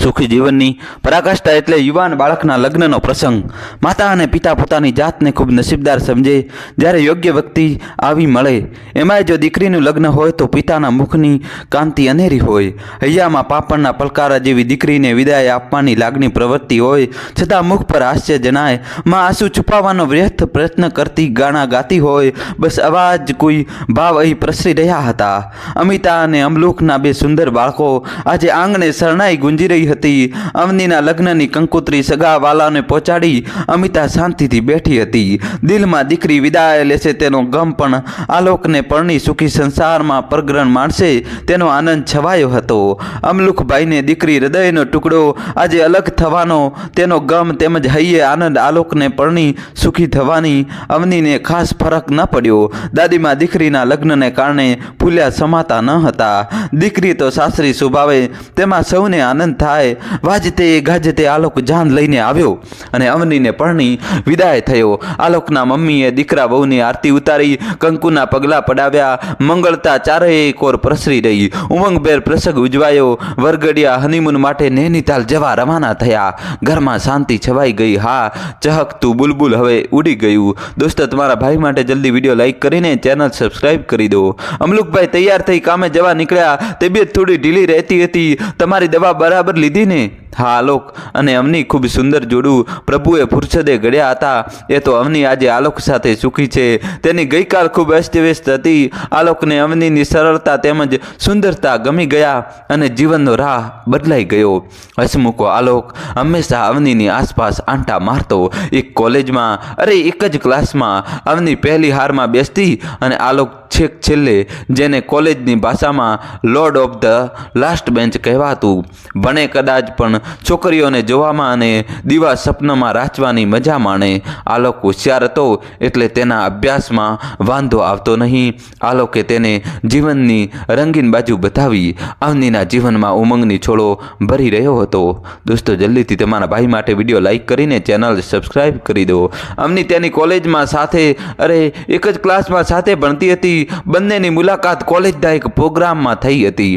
સુખી જીવનની પરાકાષ્ઠા એટલે યુવાન બાળકના લગ્નનો પ્રસંગ। માતા અને પિતા પોતાની જાતને ખૂબ નસીબદાર સમજે જ્યારે યોગ્ય વ્યક્તિ આવી મળે। એમાંય જો દીકરીનું લગ્ન હોય તો પિતાના મુખની કાંતિ અનેરી હોય। હૈયામાં પાપણના પલકારા જેવી દીકરીને વિદાય આપવાની લાગણી પ્રવૃત્તિ હોય, છતાં મુખ પર હાસ્ય જણાય। માં આંસુ છુપાવવાનો વ્યર્થ પ્રયત્ન કરતી ગાણા ગાતી હોય, બસ આવા જ કોઈ ભાવ અહીં પ્રસરી રહ્યા હતા। અમિતા અને અમલુખના બે સુંદર બાળકો આજે આંગણે શરણાઈ ગુંજી રહી હતી। અવનીના લગ્નની કંકોત્રી સગા વાલાને પહોંચાડી અમિતા શાંતિથી બેઠી હતી। દિલમાં દીકરી વિદાય લેશે તેનો ગમ પણ આલોકને પરણી સુખી સંસારમાં પરગ્રહણ માણશે તેનો આનંદ છવાયો હતો। અમલુખભાઈને દીકરી હૃદયનો ટુકડો આજે અલગ થવાનો તેનો ગમ તેમજ હૈયે આનંદ આલોકને પરણી સુખી થવાની અવનીને ખાસ ફરક ન પડ્યો। દાદીમાં દીકરીના લગ્નને કારણે ફૂલ્યા સમાતા ન હતા। દીકરી તો સાસરી સ્વભાવે તેમાં સૌને આનંદ થાય। વાજતે ગાજતે આલોક જાન લઈને આવ્યો અને અવનીને પરણી વિદાય થયો। આલોકના મમ્મીએ દીકરા વહુની આરતી ઉતારી કંકુના પગલા પડાવ્યા। મંગળતા ચારેય કોર પ્રસરી રહી। ઉમંગભેર પ્રસંગ ઉજવાયો। વરઘડિયા હનીમૂન માટે નૈનીતાલ જવા રવાના થયા। ઘરમાં શાંતિ છવાઈ ગઈ। હા, ચહકતું બુલબુલ હવે ઉડી ગયું। દોસ્તો, તમારા ભાઈ માટે જલ્દી વિડીયો લાઈક કરીને ચેનલ સબસ્ક્રાઈબ કરી દો। અમલુખભાઈ તૈયાર થઈ કામે જવા નીકળ્યા। તબિયત થોડી ઢીલી રહેતી હતી। તમારી દવા બરાબર લીધી ને? હા, આલોક અને અવની ખૂબ સુંદર જોડું પ્રભુએ ફુરસદે ઘડ્યા હતા। એ તો અવની આજે આલોક સાથે સુખી છે। તેની ગઈકાલ ખૂબ અસ્તવ્યસ્ત હતી। આલોકને અવનીની સરળતા તેમજ સુંદરતા ગમી ગયા અને જીવનનો રાહ બદલાઈ ગયો। હસમુખો આલોક હંમેશા અવનીની આસપાસ આંટા મારતો। એક કોલેજમાં, અરે એક જ ક્લાસમાં અવની પહેલી હારમાં બેસતી અને આલોક છેક છેલ્લે, જેને કોલેજની ભાષામાં lord of the last bench કહેવાતું। ભણે કદાચ પણ છોકરીઓને જોવામાં અને દીવા સપનામાં રાચવાની મજા માણે। આલોક હોશિયાર હતો એટલે તેના અભ્યાસમાં વાંધો આવતો નહીં। આલોકે તેને જીવનની રંગીન બાજુ બતાવી। અવનીના જીવનમાં ઉમંગની છોડો ભરી રહ્યો હતો। દોસ્તો, જલ્દીથી તમારા ભાઈ માટે વિડીયો લાઈક કરીને ચેનલ સબસ્ક્રાઈબ કરી દો। અવની તેની કોલેજમાં સાથે, અરે એક જ ક્લાસમાં સાથે ભણતી હતી। બંનેની મુલાકાત કોલેજના એક પ્રોગ્રામમાં થઈ હતી।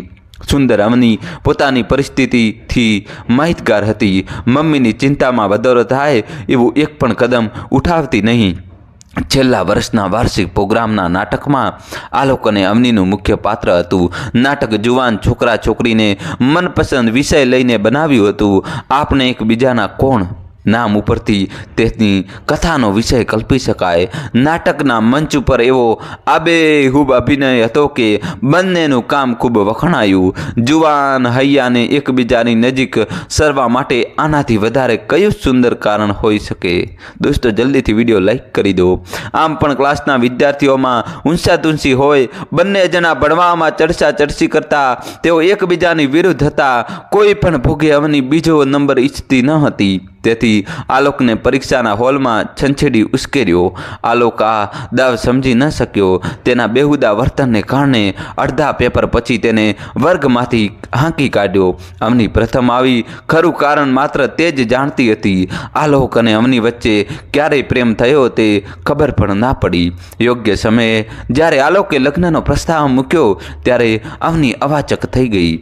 સુંદર અવની પોતાની પરિસ્થિતિથી માહિતગાર હતી। મમ્મીની ચિંતામાં વધારો થાય એવું એક પણ કદમ ઉઠાવતી નહીં। છેલ્લા વર્ષના વાર્ષિક પ્રોગ્રામના નાટકમાં આલોક અને અવનીનું મુખ્ય પાત્ર હતું। નાટક જુવાન છોકરા છોકરીને મનપસંદ વિષય લઈને બનાવ્યું હતું। આપણે એકબીજાના કોણ નામ ઉપરથી તેની કથાનો વિષય કલ્પી શકાય। નાટકના મંચ ઉપર એવો આબેહૂબ અભિનય હતો કે બંનેનું કામ ખૂબ વખણાયું। જુવાન હૈયાને એકબીજાની નજીક સરવા માટે આનાથી વધારે કયું સુંદર કારણ હોઈ શકે? દોસ્તો, જલ્દીથી વિડીયો લાઈક કરી દો। આમ પણ ક્લાસના વિદ્યાર્થીઓમાં ઊંચાતુંચી હોય। બંને જણા ભણવામાં ચડસા ચડસી કરતા। તેઓ એકબીજાની વિરુદ્ધ હતા। કોઈ પણ ભોગે અવની બીજો નંબર ઈચ્છતી ન હતી। તેથી આલોકને પરીક્ષાના હોલમાં છંછેડી ઉશ્કેર્યો। આલોક આ દાવ સમજી ન શક્યો। તેના બેહુદા વર્તનને કારણે અડધા પેપર પછી તેને વર્ગમાંથી હાંકી કાઢ્યો। અવની પ્રથમ આવી। ખરું કારણ માત્ર તે જ જાણતી હતી। આલોક અને અવની વચ્ચે ક્યારેય પ્રેમ થયો તે ખબર પણ ના પડી। યોગ્ય સમયે જ્યારે આલોકે લગ્નનો પ્રસ્તાવ મૂક્યો ત્યારે અવની અવાચક થઈ ગઈ।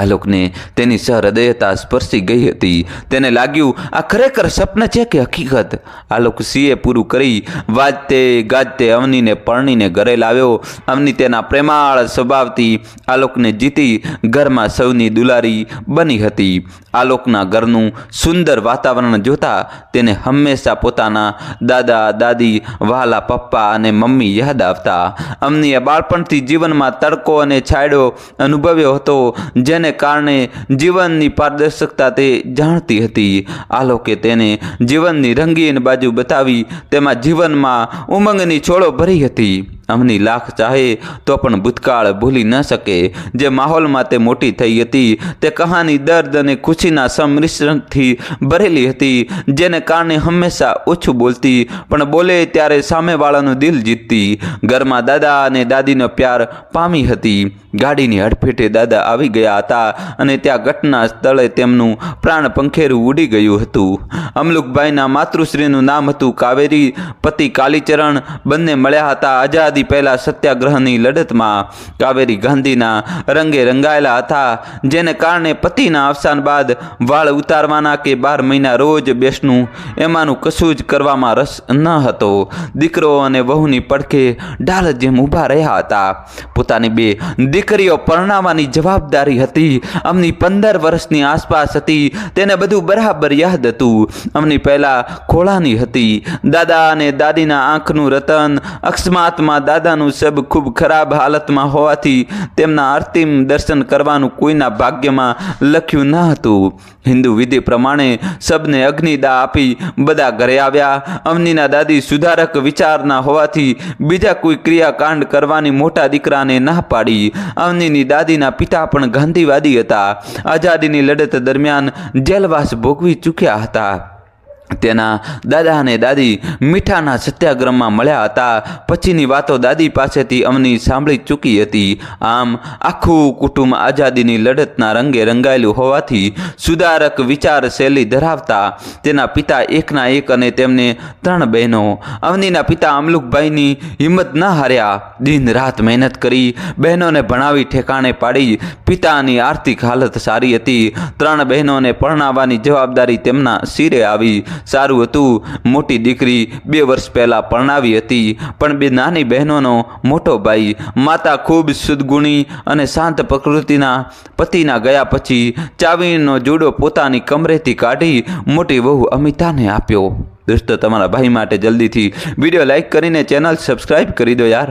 આલોકને તેની સહૃદયતા સ્પર્શી ગઈ હતી। તેને લાગ્યું આ ખરેખર સ્વપ્ન છે કે હકીકત? આલોક સીએ પૂરું કરી વાજતે ગાજતે અવનીને પરણીને ઘરે લાવ્યો। અવની તેના પ્રેમાળ સ્વભાવથી આલોકને જીતી ઘરમાં સૌની દુલારી બની હતી। આલોકના ઘરનું સુંદર વાતાવરણ જોતા તેને હંમેશા પોતાના દાદા દાદી, વહાલા પપ્પા અને મમ્મી યાદ આવતા। અવનીએ બાળપણથી જીવનમાં તડકો અને છાંયડો અનુભવ્યો હતો, જેને કારણે જીવનની પારદર્શકતા તે જાણતી હતી। આલોકે તેને જીવનની રંગીન બાજુ બતાવી। તેમાં જીવનમાં ઉમંગની છોડો ભરી હતી। અવની લાખ ચાહે તો પણ ભૂતકાળ ભૂલી ન શકે। જે માહોલમાં તે મોટી થઈ હતી તે કહાની દર્દ અને ખુશીના સંમિશ્રણથી ભરેલી હતી, જેને કારણે હંમેશા ઓછું બોલતી પણ બોલે ત્યારે સામેવાળાનું દિલ જીતતી। ઘરમાં દાદા અને દાદીનો પ્યાર પામી હતી। ગાડીની હડફેટે દાદા આવી ગયા હતા અને ત્યાં ઘટના સ્થળે તેમનું પ્રાણ પંખેરું ઉડી ગયું હતું। અમલુખભાઈના માતૃશ્રીનું નામ હતું કાવેરી, પતિ કાલીચરણ। બંને મળ્યા હતા આઝાદી આઝાદી પહેલાં સત્યાગ્રહની લડતમાં કાવેરી ગાંધીના રંગે રંગાયેલા હતા, જેને કારણે પતિના અવસાન બાદ વાળ ઉતારવાના કે 12 મહિના રોજ બેસનું એમાંનું કશું જ કરવામાં રસ ન હતો. દીકરો અને વહુની પડખે ઢાલ જેમ ઊભા રહ્યા હતા. પોતાની 2 દીકરીઓ પરણાવવાની જવાબદારી હતી. અમની 15 વર્ષની આસપાસ હતી. તેને બધું બરાબર યાદ હતું. અમની પહેલાં ખોળાની હતી. દાદા અને દાદીના આંખનું રતન. અકસ્માતમાં દાદાનું શબ ખૂબ ખરાબ હાલતમાં હોવાથી તેમના અંતિમ દર્શન કરવાનું કોઈના ભાગ્યમાં લખ્યું ન હતું. હિન્દુ વિધિ પ્રમાણે શબને અગ્નિદાહ આપી બધા ઘરે આવ્યા. અમનીના દાદી સુધારક વિચારના હોવાથી બીજા કોઈ ક્રિયાકાંડ કરવાની મોટા દીકરાને ના પાડી. અમનીની દાદીના પિતા પણ ગાંધીવાદી હતા. આઝાદીની લડત દરમિયાન જેલવાસ ભોગવી ચૂક્યા હતા. તેના દાદા અને દાદી મીઠાના સત્યાગ્રહમાં મળ્યા હતા. પછીની વાતો દાદી પાસેથી અમની સાંભળી ચૂકી હતી. આમ આખું કુટુંબ આઝાદીની લડતના રંગે રંગાયેલું હોવાથી સુધારક વિચાર શૈલી ધરાવતા. તેના પિતા એકના એક અને તેમને 3 બહેનો. અમનીના પિતા અમલુકભાઈની હિંમત ન હાર્યા. દિન રાત મહેનત કરી બહેનોને ભણાવી ઠેકાણે પાડી. પિતાની આર્થિક હાલત સારી હતી. 3 બહેનોને પરણાવવાની જવાબદારી તેમના શિરે આવી. સારું હતું, મોટી દીકરી 2 વર્ષ પહેલાં પરણાવી હતી, પણ 2 નાની બહેનોનો મોટો ભાઈ. માતા ખૂબ સદગુણી અને શાંત પ્રકૃતિના પતિના ગયા પછી ચાવીનો જોડો પોતાની કમરેથી કાઢી મોટી વહુ અમિતાને આપ્યો. દોસ્તો, તમારા ભાઈ માટે જલ્દીથી વિડીયો લાઇક કરીને ચેનલ સબસ્ક્રાઈબ કરી દો યાર.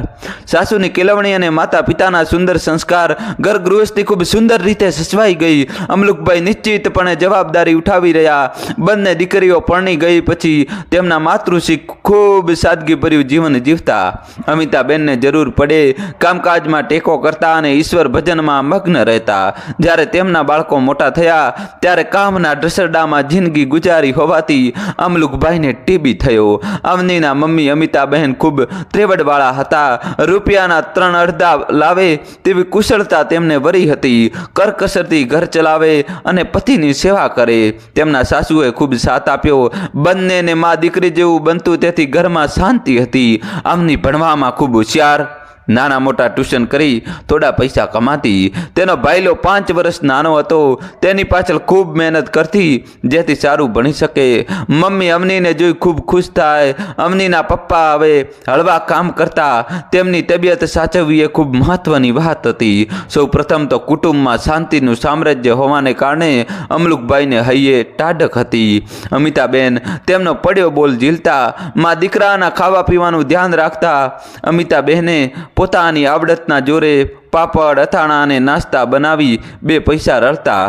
સાસુની કેળવણી અને માતા પિતાના સુંદર સંસ્કાર ઘર ગૃહસ્થી ખૂબ સુંદર રીતે સચવાઈ ગઈ. અમલુકભાઈ નિશ્ચિતપણે જવાબદારી ઉઠાવી રહ્યા. બંને દીકરીઓ પરણી ગઈ પછી તેમના માતૃશ્રી ખૂબ સાદગીભર્યું જીવન જીવતા. અમિતાબેનને જરૂર પડે કામકાજમાં ટેકો કરતા અને ઈશ્વર ભજનમાં મગ્ન રહેતા. જ્યારે તેમના બાળકો મોટા થયા ત્યારે કામના ઢસરડામાં જિંદગી ગુજારી હોવાથી અમલુકભાઈને ટીબી થયો. અમનીના મમ્મી અમિતાબહેન ખૂબ ત્રેવડવાળા હતા. રૂપિયાના 3 અડધા લાવે તેવી કુશળતા તેમને વરી હતી. કરકસરથી ઘર ચલાવે અને પતિની સેવા કરે. તેમના સાસુએ ખૂબ સાથ આપ્યો. બંનેને મા દીકરી જેવું બનતું, તેથી ઘરમાં શાંતિ હતી. અમની ભણવામાં ખૂબ હોશિયાર. નાના મોટા ટ્યુશન કરી થોડા પૈસા કમાતી. તેનો ભાઈલો 5 વર્ષ નાનો હતો. તેની પાછળ ખૂબ મહેનત કરતી જેથી સારું ભણી શકે. મમ્મી અમનીને જોઈ ખૂબ ખુશ થાય. અમનીના પપ્પા હવે હળવા કામ કરતા. તેમની તબિયત સાચવવી એ ખૂબ મહત્વની વાત હતી. સૌ પ્રથમ તો કુટુંબમાં શાંતિનું સામ્રાજ્ય હોવાને કારણે અમલુકભાઈને હૈયે ટાઢક હતી. અમિતાબેન તેમનો પડ્યો બોલ ઝીલતા. મા દીકરાના ખાવા પીવાનું ધ્યાન રાખતા. અમિતાબહેને પોતાની આવડતના જોરે પાપડ, અથાણા અને નાસ્તા બનાવી 2 પૈસા રળતા.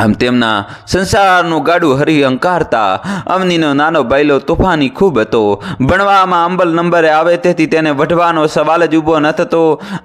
આમ તેમના સંસારનું ગાડું હરી અંકારતા. અમનીનો નાનો ભાઈલો તોફાની ખૂબ હતો. ભણવામાં અંબલ નંબરે આવે તેથી તેને વઢવાનો સવાલ જ ઊભો ન થતો.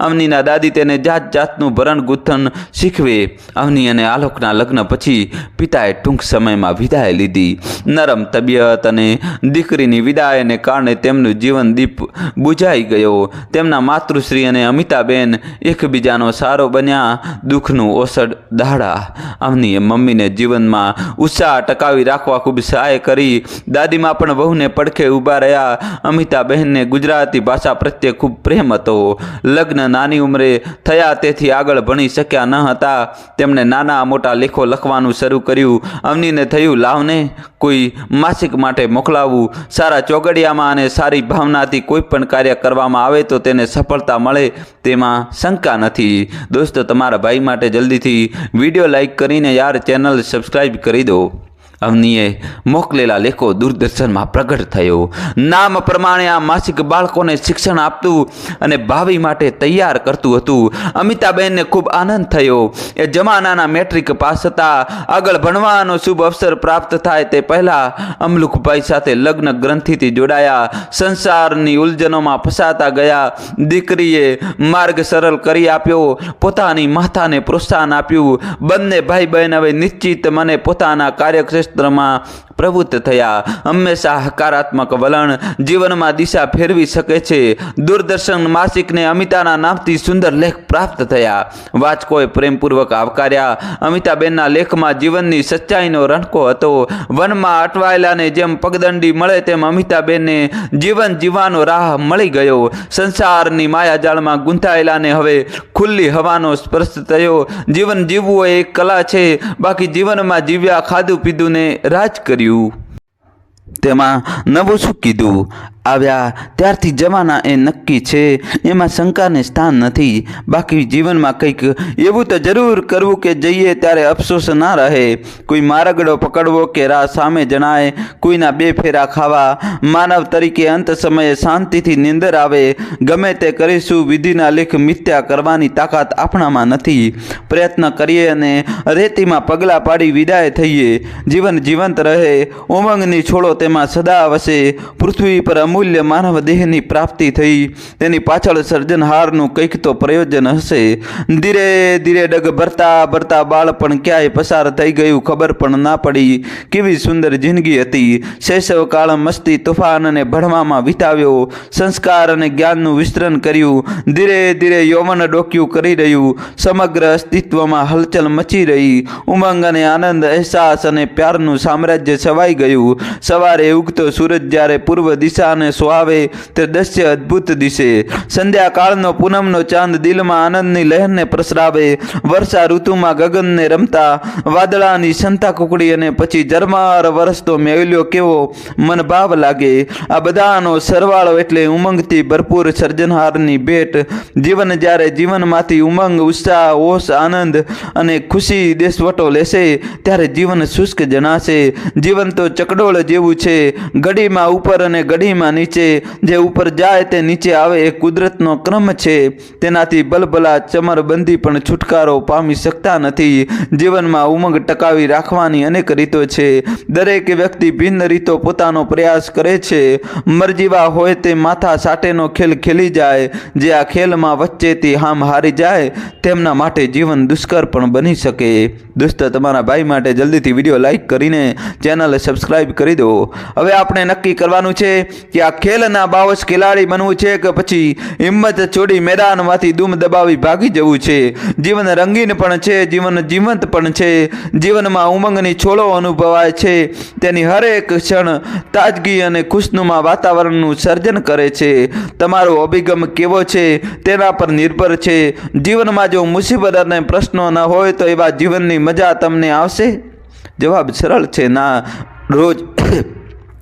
અમનીના દાદી તેને જાત જાતનું ભરણ ગૂંથણ શીખવે. અમની અને આલોકના લગ્ન પછી પિતાએ ટૂંક સમયમાં વિદાય લીધી. નરમ તબિયત અને દીકરીની વિદાયને કારણે તેમનું જીવન દીપ બુઝાઈ ગયો. તેમના માતૃશ્રી અને અમિતાબેન એકબીજાનો સારો બન્યા. દુઃખનું ઓસડ દાડા. અમની મમ્મીને જીવનમાં ઉત્સાહ ટકાવી રાખવા ખૂબ સહાય કરી. દાદીમાં પણ વહુને પડખે ઊભા રહ્યા. અમિતાબહેનને ગુજરાતી ભાષા પ્રત્યે ખૂબ પ્રેમ હતો. લગ્ન નાની ઉંમરે થયા તેથી આગળ ભણી શક્યા ન હતા. તેમણે નાના મોટા લેખો લખવાનું શરૂ કર્યું. અમનીને થયું, લાવને કોઈ માસિક માટે મોકલાવવું. સારા ચોગડિયામાં અને સારી ભાવનાથી કોઈ પણ કાર્ય કરવામાં આવે તો તેને સફળતા મળે તેમાં શંકા નથી. દોસ્તો, તમારા ભાઈ માટે જલ્દીથી વિડીયો લાઈક કરીને યાર ચેનલ સબસ્ક્રાઈબ કરી દો. અવનીએ મોકલેલા લેખો દૂરદર્શનમાં પ્રગટ થયો. નામ પ્રમાણે આ માસિક બાળકોને શિક્ષણ આપતું અને ભાવિ માટે તૈયાર કરતું હતું. અમિતાબેનને ખૂબ આનંદ થયો. એ જમાનાના મેટ્રિક પાસ હતા. આગળ ભણવાનો શુભ અવસર પ્રાપ્ત થાય તે પહેલાં અમલુકભાઈ સાથે લગ્ન ગ્રંથિથી જોડાયા. સંસારની ઉલઝનોમાં ફસાતા ગયા. દીકરીએ માર્ગ સરળ કરી આપ્યો. પોતાની માતાને પ્રોત્સાહન આપ્યું. બંને ભાઈ બહેન હવે નિશ્ચિત મને પોતાના કાર્યક્ષેત્ર ક્ષેત્રમાં પ્રવૃત્ત થયા. હંમેશા હકારાત્મક વલણ જીવનમાં દિશા ફેરવી શકે છે. દૂરદર્શન માસિકને અમિતાના નામથી સુંદર લેખ પ્રાપ્ત થયા. વાચકોએ પ્રેમપૂર્વક આવકાર્યા. અમિતાબેનના લેખમાં જીવનની સચ્ચાઈનો રણકો હતો. વનમાં અટવાયેલાને જેમ પગદંડી મળે તેમ અમિતાબેનને જીવન જીવવાનો રાહ મળી ગયો. સંસારની માયાજાળમાં ગૂંથાયેલાને હવે ખુલ્લી હવાનો સ્પર્શ થયો. જીવન જીવવું એ એક કલા છે, બાકી જીવનમાં જીવ્યા, ખાધું પીધું ને રાજ કર્યું. તેમાં નવું શું કીધું? આવ્યા ત્યારથી જવાના એ નક્કી છે, એમાં શંકાને સ્થાન નથી. બાકી જીવનમાં કંઈક એવું તો જરૂર કરવું કે જઈએ ત્યારે અફસોસ ના રહે. કોઈ માર્ગડો પકડવો કે રાહ સામે જણાય, કોઈના બે ફેરા ખાવા. માનવ તરીકે અંત સમયે શાંતિથી નિંદર આવે. ગમે તે કરીશું, વિધિના લેખ મિથ્યા કરવાની તાકાત આપણામાં નથી. પ્રયત્ન કરીએ અને રેતીમાં પગલાં પાડી વિદાય થઈએ. જીવન જીવંત રહે, ઉમંગની છોડો તેમાં સદા વસે. પૃથ્વી પર અમૂલ્ય માનવ દેહની પ્રાપ્તિ થઈ, તેની પાછળ સર્જનહારનું કંઈક તો પ્રયોજન હશે. ધીરે ધીરે ડગ ભરતા ભરતા બાળપણ ક્યાંય પસાર થઈ ગયું, ખબર પણ ના પડી. કેવી સુંદર જિંદગી હતી. શૈશવકાળ મસ્તી, તોફાન અને ભણવામાં વિતાવ્યો. સંસ્કાર અને જ્ઞાનનું વિસ્તરણ કર્યું. ધીરે ધીરે યૌવન ડોક્યું કરી રહ્યું. સમગ્ર અસ્તિત્વમાં હલચલ મચી રહી. ઉમંગ અને આનંદ, અહેસાસ અને પ્યારનું સામ્રાજ્ય છવાઈ ગયું. સવારે ઉગતો સૂરજ જ્યારે પૂર્વ દિશાને સુહાવે તે દ્રશ્ય અદ્ભુત દિશે. સંધ્યાકાળનો પૂનમનો ચાંદ દિલમાં આનંદની લહેરને પ્રસરાવે. વર્ષા ઋતુમાં ગગનને રમતા વાદળાની સંતા કુકડી અને પછી ઝરમર વરસતો મેલ્યો કેવો મનભાવ લાગે. આ બધાનો સરવાળો એટલે ઉમંગથી ભરપૂર સર્જનહારની ભેટ. જીવન જ્યારે જીવનમાંથી ઉમંગ, ઉત્સાહ, હોશ, આનંદ અને ખુશી દેશવટો લેશે ત્યારે જીવન શુષ્ક જણાશે. જીવન તો ચકડોળ જેવું છે, ઘડીમાં ઉપર અને ઘડીમાં નીચે. જે ઉપર જાય તે નીચે આવે એ કુદરતનો ક્રમ છે. તેનાથી ભલભલા ચમરબંધી પણ છુટકારો પામી શકતા નથી. જીવનમાં ઉમંગ ટકાવી રાખવાની અનેક રીતો છે. દરેક વ્યક્તિ ભિન્ન રીતો પોતાનો પ્રયાસ કરે છે. મરજીવા હોય તે માથા સાટેનો ખેલ ખેલી જાય. જે આ ખેલમાં વચ્ચેથી હામ હારી જાય તેમના માટે જીવન દુષ્કર પણ બની શકે. દોસ્તો, તમારા ભાઈ માટે જલ્દીથી વિડીયો લાઈક કરીને ચેનલ સબસ્ક્રાઈબ કરી દો. હવે આપણે નક્કી કરવાનું છે કે આ ખેલના બાવસ ખેલાડી બનવું છે કે પછી હિંમત છોડી મેદાનમાંથી દૂમ દબાવી ભાગી જવું છે. જીવન રંગીન પણ છે, જીવન જીવંત પણ છે. જીવનમાં ઉમંગની છોડો અનુભવાય છે. તેની હરેક ક્ષણ તાજગી અને ખુશનુમા વાતાવરણનું સર્જન કરે છે. તમારો અભિગમ કેવો છે તેના પર નિર્ભર છે. જીવનમાં જો મુસીબત અને પ્રશ્નો ન હોય તો એવા જીવનની મજા તમને આવશે? જવાબ સરળ છે, ના. રોજ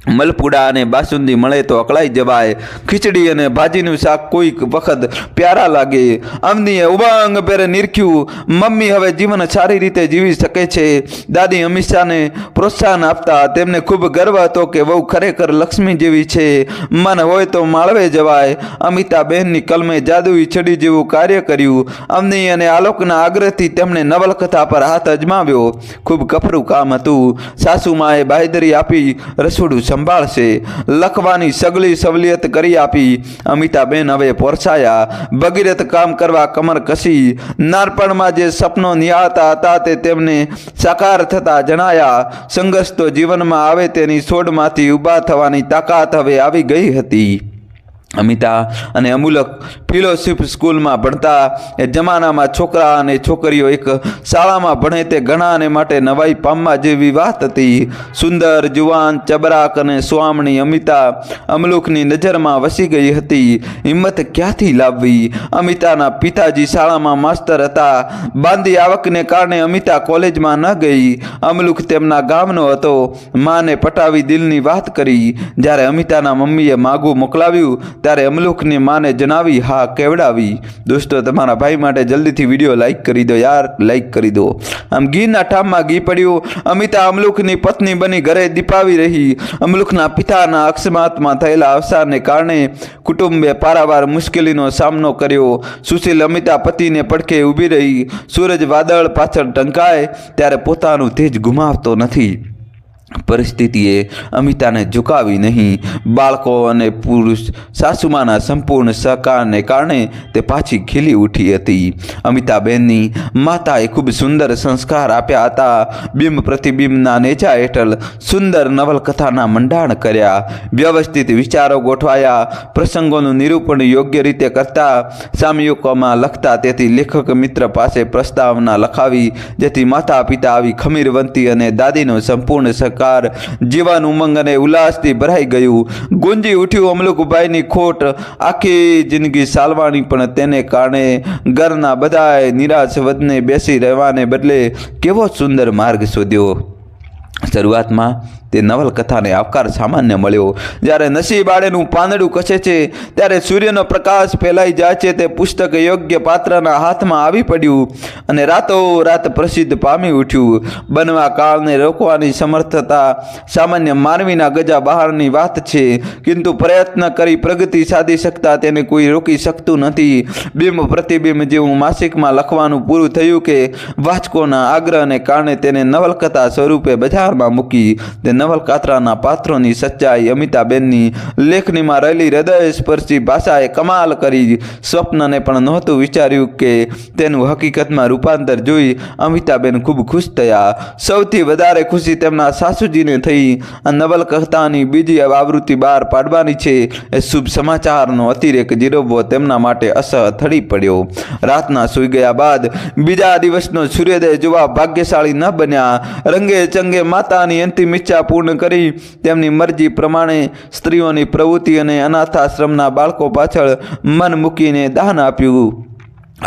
મલપુડા અને બાસુંદી મળે તો અકળાઈ જવાય. ખીચડી અને ભાજીનું શાક કોઈક વખત પ્યારા લાગે. અમનીએ ઉમંગ ભેરે નિરખ્યું. મમ્મી હવે જીવન સારી રીતે જીવી શકે છે. દાદી અમીષાને પ્રોત્સાહન આપતા. તેમને ખૂબ ગર્વ હતો કે વહુ ખરેખર લક્ષ્મી જેવી છે. મન હોય તો માળવે જવાય. અમિતાબેનની કલમે જાદુઈ છડી જેવું કાર્ય કર્યું. અમની અને આલોકના આગ્રહથી તેમણે નવલકથા પર હાથ અજમાવ્યો. ખૂબ કપરું કામ હતું. સાસુમાએ બાંહેધરી આપી રસોડું સંભાળશે. લખવાની સગળી સવલિયત કરી આપી. અમિતાબેન હવે પોરસાયા. ભગીરથ કામ કરવા કમર કસી. નાનપણમાં જે સપનો નિહાળતા હતા તે તેમને સાકાર થતા જણાયા. સંઘર્ષ તો જીવનમાં આવે તેની સોડમાંથી ઊભા થવાની તાકાત હવે આવી ગઈ હતી. અમિતા અને અમુલક ફિલોસોફી સ્કૂલમાં ભણતા. એ જમાનામાં છોકરા અને છોકરીઓ એક શાળામાં ભણે તે ઘણાને માટે નવાઈ પામવા જેવી વાત હતી. સુંદર, જુવાન, ચબરાક અને સુવામણી અમિતા અમલુકની નજરમાં વસી ગઈ હતી. હિંમત ક્યાંથી લાવવી? અમિતાના પિતાજી શાળામાં માસ્તર હતા. બાંધી આવકને કારણે અમિતા કોલેજમાં ન ગઈ. અમલુક તેમના ગામનો હતો. માને પટાવી દિલની વાત કરી. જ્યારે અમિતાના મમ્મીએ માગું મોકલાવ્યું ત્યારે અમલુકની માને જણાવી હા કેવડાવી. દોસ્તો, તમારા ભાઈ માટે જલ્દીથી વિડીયો લાઈક કરી દો યાર, લાઈક કરી દો. આમ ઘીના ઠામમાં ઘી પડ્યું. અમિતા અમલુકની પત્ની બની ઘરે દીપાવી રહી. અમલુકના પિતાના અકસ્માતમાં થયેલા અવસાનને કારણે કુટુંબે પારાવાર મુશ્કેલીનો સામનો કર્યો. સુશીલ અમિતા પતિને પડખે ઊભી રહી. સૂરજ વાદળ પાછળ ઢંકાય ત્યારે પોતાનું તેજ ગુમાવતો નથી. પરિસ્થિતિએ અમિતાને ઝુકાવી નહીં. બાળકો અને પુરુષ સાસુમાના સંપૂર્ણ સહકારને કારણે તે પાછી ખીલી ઉઠી હતી. અમિતાબેનની માતાએ ખૂબ સુંદર સંસ્કાર આપ્યા હતા. બિંબ પ્રતિબિંબના નેજા હેઠળ સુંદર નવલકથાના મંડાણ કર્યા. વ્યવસ્થિત વિચારો ગોઠવાયા. પ્રસંગોનું નિરૂપણ યોગ્ય રીતે કરતા, સામયિકોમાં લખતા. તેથી લેખક મિત્ર પાસે પ્રસ્તાવના લખાવી, જેથી માતા પિતા આવી ખમીરવંતી અને દાદીનો સંપૂર્ણ સહકાર જીવન ઉમંગ અને ઉલ્લાસથી ભરાઈ ગયું. ગુંજી ઉઠ્યું અમલુકભાઈની ખોટ આખી જિંદગી સાલવાની, પણ તેને કારણે ઘરના બધાએ નિરાશ વધને બેસી રહેવાને બદલે કેવો સુંદર માર્ગ શોધ્યો. શરૂઆતમાં તે નવલકથાને આવકાર સામાન્ય મળ્યો. જ્યારે નસીબ આડેનું પાંદડું કસે છે ત્યારે સૂર્યનો પ્રકાશ ફેલાઈ જાય છે. તે પુસ્તક યોગ્ય પાત્રના હાથમાં આવી પડ્યું અને રાતોરાત પ્રસિદ્ધ પામી ઉઠ્યું. બનવા કાળને રોકવાની સમર્થતા સામાન્ય માનવીના ગજા બહારની વાત છે, કિંતુ પ્રયત્ન કરી પ્રગતિ સાધી શકતા તેને કોઈ રોકી શકતું નથી. બિંબ પ્રતિબિંબ જેવું માસિકમાં લખવાનું પૂરું થયું કે વાચકોના આગ્રહને કારણે તેને નવલકથા સ્વરૂપે બજારમાં મૂકી. તે નવલકથાના પાત્રોની સચ્ચાઈ, અમિતાબેનની લેખનીમાં રહેલી હૃદયસ્પર્શી ભાષાએ કમાલ કરી. સ્વપ્નને પણ નહોતું વિચાર્યું કે તેનું હકીકતમાં રૂપાંતર જોઈ અમિતાબેન ખૂબ ખુશ થયા. સૌથી વધારે ખુશી તેમના સાસુજીને થઈ. આ નવલકથાની બીજી આવૃત્તિ બહાર પાડવાની છે એ શુભ સમાચારનો અતિરેક જીરવવો તેમના માટે અસહથડી પડ્યો. રાતના સૂઈ ગયા બાદ બીજા દિવસનો સૂર્યોદય જોવા ભાગ્યશાળી ન બન્યા. રંગે ચંગે માતાની અંતિમ ઈચ્છા પૂર્ણ કરી તેમની મરજી પ્રમાણે સ્ત્રીઓની પ્રવૃત્તિ અને અનાથાશ્રમના બાળકો પાછળ મન મૂકીને દાન આપ્યું.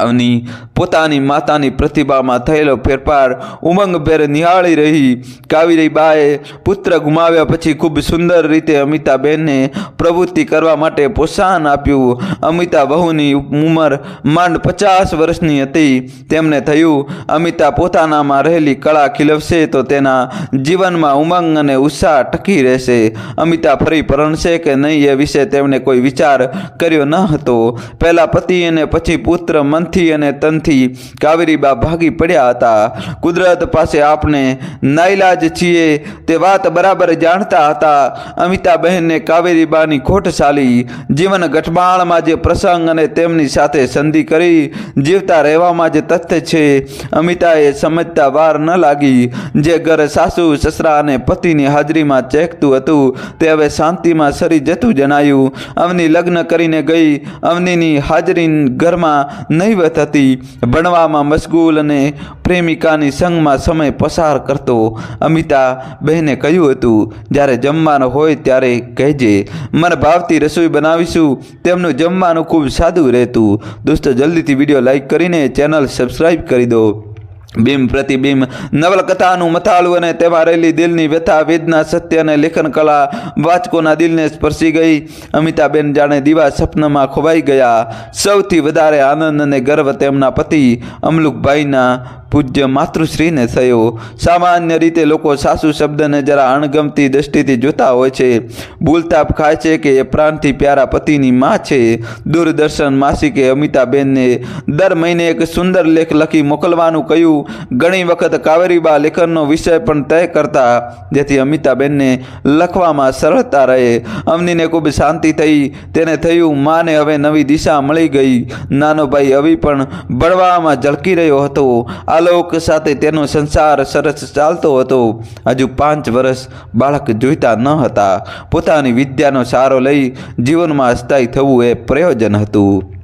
અવની પોતાની માતાની પ્રતિભામાં થયેલો ફેરફાર ઉમંગભેર નિહાળી રહી. કાવેરીબાએ પુત્ર ગુમાવ્યા પછી ખૂબ સુંદર રીતે અમિતાબેનને પ્રવૃત્તિ કરવા માટે પ્રોત્સાહન આપ્યું. અમિતા વહુની ઉંમર માંડ 50 વર્ષની હતી. તેમને થયું અમિતા પોતાનામાં રહેલી કળા ખીલવશે તો તેના જીવનમાં ઉમંગ અને ઉત્સાહ ટકી રહેશે. અમિતા ફરી પરણશે કે નહીં એ વિશે તેમણે કોઈ વિચાર કર્યો ન હતો. પહેલા પતિ અને પછી પુત્ર મનથી અને તનથી કાવેરીબા ભાગી પડ્યા હતા. કુદરત પાસે આપણે નાઈલાજ છીએ તે વાત બરાબર જાણતા હતા. અમિતાબહેનને કાવેરીબાની ખોટ સાલી. જીવન ગઠબાણમાં જે પ્રસંગ અને તેમની સાથે સંધિ કરી જીવતા રહેવામાં જે તથ્ય છે અમિતાએ સમજતા વાર ન લાગી. જે ઘર સાસુ સસરા અને પતિની હાજરીમાં ચહેકતું હતું તે હવે શાંતિમાં સરી જતું જણાયું. અવની લગ્ન કરીને ગઈ. અવનીની હાજરી ઘરમાં નહીવત હતી. ભણવામાં મશગુલ અને પ્રેમિકાની સંગમાં સમય પસાર કરતો. અમિતા બહેને કહ્યું હતું જ્યારે જમવાનું હોય ત્યારે કહેજે, મને ભાવથી રસોઈ બનાવીશું. તેમનું જમવાનું ખૂબ સાદું રહેતું. દોસ્તો જલ્દીથી વિડીયો લાઈક કરીને ચેનલ સબસ્ક્રાઈબ કરી દો. બિંબ પ્રતિબિંબ નવલકથાનું મથાળું અને તેમાં રહેલી દિલની વ્યથા, વેદના, સત્ય અને લેખન કળા વાચકોના દિલને સ્પર્શી ગઈ. અમિતાબેન જાણે દીવા સપનામાં ખોવાઈ ગયા. સૌથી વધારે આનંદ અને ગર્વ તેમના પતિ અમલુકભાઈના પૂજ્ય માતૃશ્રીને થયો. સામાન્ય રીતે લોકો સાસુ શબ્દને જરા અણગમતી દ્રષ્ટિથી જોતા હોય છે. ભૂલતાપ ખાય છે કે એ પ્રાણથી પ્યારા પતિની માં છે. દૂરદર્શન માસિકે અમિતાબેનને દર મહિને એક સુંદર લેખ લખી મોકલવાનું કહ્યું. ઘણી વખત કાવેરીબા લેખનનો વિષય પણ તય કરતા, જેથી અમિતાબેનને લખવામાં સરળતા રહે. અવનીને ખૂબ શાંતિ થઈ. તેને થયું માને હવે નવી દિશા મળી ગઈ. નાનો ભાઈ અવી પણ ભણવામાં ઝળકી રહ્યો હતો. આલોક સાથે તેનો સંસાર સરસ ચાલતો હતો. હજુ 5 વર્ષ બાળક જોઈતા ન હતા. પોતાની વિદ્યાનો સહારો લઈ જીવનમાં સ્થાયી થવું એ પ્રયોજન હતું.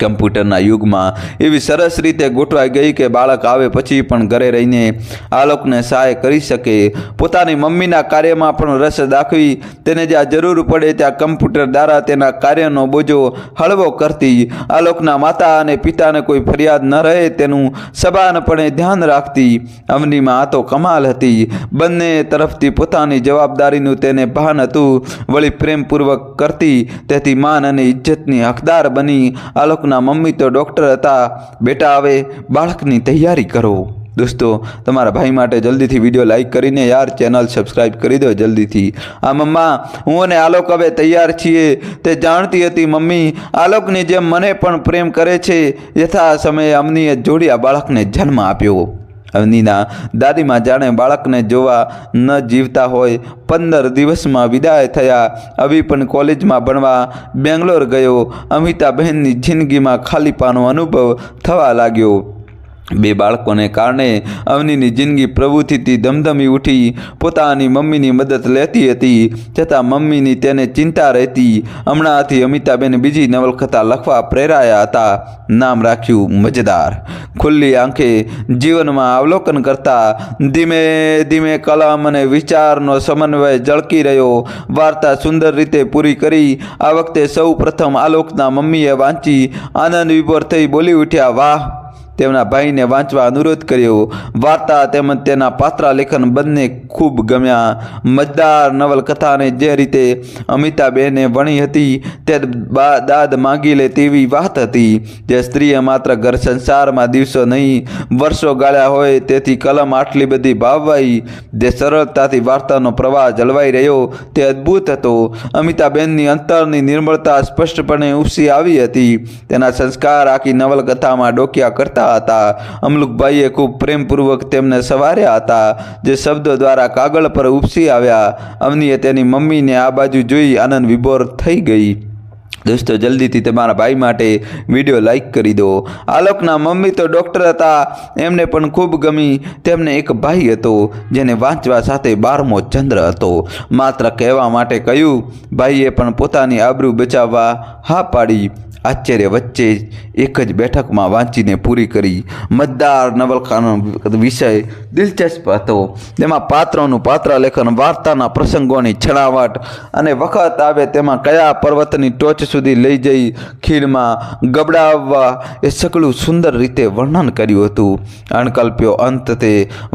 કમ્પ્યુટરના યુગમાં એવી સરસ રીતે ગોઠવાઈ ગઈ કે બાળક આવે પછી પણ ઘરે રહીને આલોકને સહાય કરી શકે. પોતાની મમ્મીના કાર્યમાં પણ રસ દાખવી તેને જ્યાં જરૂર પડે ત્યાં કમ્પ્યુટર દ્વારા તેના કાર્યનો બોજો હળવો કરતી. આલોકના માતા અને પિતાને કોઈ ફરિયાદ ન રહે તેનું સભાનપણે ધ્યાન રાખતી. અવનીમાં આ તો કમાલ હતી. બંને તરફથી પોતાની જવાબદારીનું તેને ભાન હતું. વળી પ્રેમપૂર્વક કરતી, તેથી માન અને ઇજ્જતની હકદાર બની. ના મમ્મી તો ડૉક્ટર હતા. બેટા હવે બાળકની તૈયારી કરો. દોસ્તો તમારા ભાઈ માટે જલ્દીથી વિડીયો લાઈક કરીને યાર ચેનલ સબસ્ક્રાઈબ કરી દો જલ્દીથી. આ મમ્મા હું અને આલોક હવે તૈયાર છીએ. તે જાણતી હતી મમ્મી આલોકની જેમ મને પણ પ્રેમ કરે છે. યથા સમયે અમનીએ જોડિયા બાળકને જન્મ આપ્યો. અવનીના દાદીમાં જાણે બાળકને જોવા ન જીવતા હોય. 15 દિવસમાં વિદાય થયા. અભી પણ કોલેજમાં ભણવા બેંગ્લોર ગયો. અમિતાબહેનની જિંદગીમાં ખાલીપાનો અનુભવ થવા લાગ્યો. 2 બાળકોને કારણે અવનીની જિંદગી પ્રવૃત્તિથી ધમધમી ઉઠી. પોતાની મમ્મીની મદદ લેતી હતી, છતાં મમ્મીની તેને ચિંતા રહેતી. હમણાંથી અમિતાબેન બીજી નવલકથા લખવા પ્રેરાયા હતા. નામ રાખ્યું મજેદાર. ખુલ્લી આંખે જીવનમાં અવલોકન કરતા ધીમે ધીમે કલમ અને વિચારનો સમન્વય ઝળકી રહ્યો. વાર્તા સુંદર રીતે પૂરી કરી. આ વખતે સૌ પ્રથમ આલોકના મમ્મીએ વાંચી આનંદ વિભોર થઈ બોલી ઉઠ્યા, વાહ! તેમના ભાઈને વાંચવા અનુરોધ કર્યો. વાર્તા તેમજ તેના પાત્રાલેખન બંને ખૂબ ગમ્યા. મજેદાર નવલકથાને જે રીતે અમિતાબેને વણી હતી તે દાદ માંગી લે તેવી વાત હતી. જે સ્ત્રીએ માત્ર ઘર સંસારમાં દિવસો નહીં વર્ષો ગાળ્યા હોય, તેથી કલમ આટલી બધી ભાવવાઈ. જે સરળતાથી વાર્તાનો પ્રવાહ જળવાઈ રહ્યો તે અદ્ભુત હતો. અમિતાબેનની અંતરની નિર્મળતા સ્પષ્ટપણે ઉપસી આવી હતી. તેના સંસ્કાર આખી નવલકથામાં ડોક્યા કરતા હતા. અમલુકભાઈએ ખૂબ પ્રેમપૂર્વક તેમને સવાર્યા હતા, જે શબ્દો દ્વારા કાગળ પર ઉપસી આવ્યા. અવનીએ તેની મમ્મીને આ બાજુ જોઈ આનંદ વિભોર થઈ ગઈ. દોસ્તો, જલ્દીથી તમારા ભાઈ માટે વિડીયો લાઈક કરી દો. આલોકના મમ્મી તો ડૉક્ટર હતા, એમને પણ ખૂબ ગમી. તેમને એક ભાઈ હતો જેને વાંચવા સાથે 12મો ચંદ્ર હતો. માત્ર કહેવા માટે કહ્યું. ભાઈએ પણ પોતાની આબરૂ બચાવવા હા પાડી. આશ્ચર્ય વચ્ચે એક જ બેઠકમાં વાંચીને પૂરી કરી. મજેદાર નવલકથાનો વિષય દિલચસ્પ હતો. તેમાં પાત્રોનું પાત્રલેખન, વાર્તાના પ્રસંગોની છણાવટ અને વખત આવે તેમાં કયા પર્વતની ટોચ સુધી લઈ જઈ ખીણમાં ગબડાવવા એ સકળું સુંદર રીતે વર્ણન કર્યું હતું. અણકલ્પ્યો અંત તે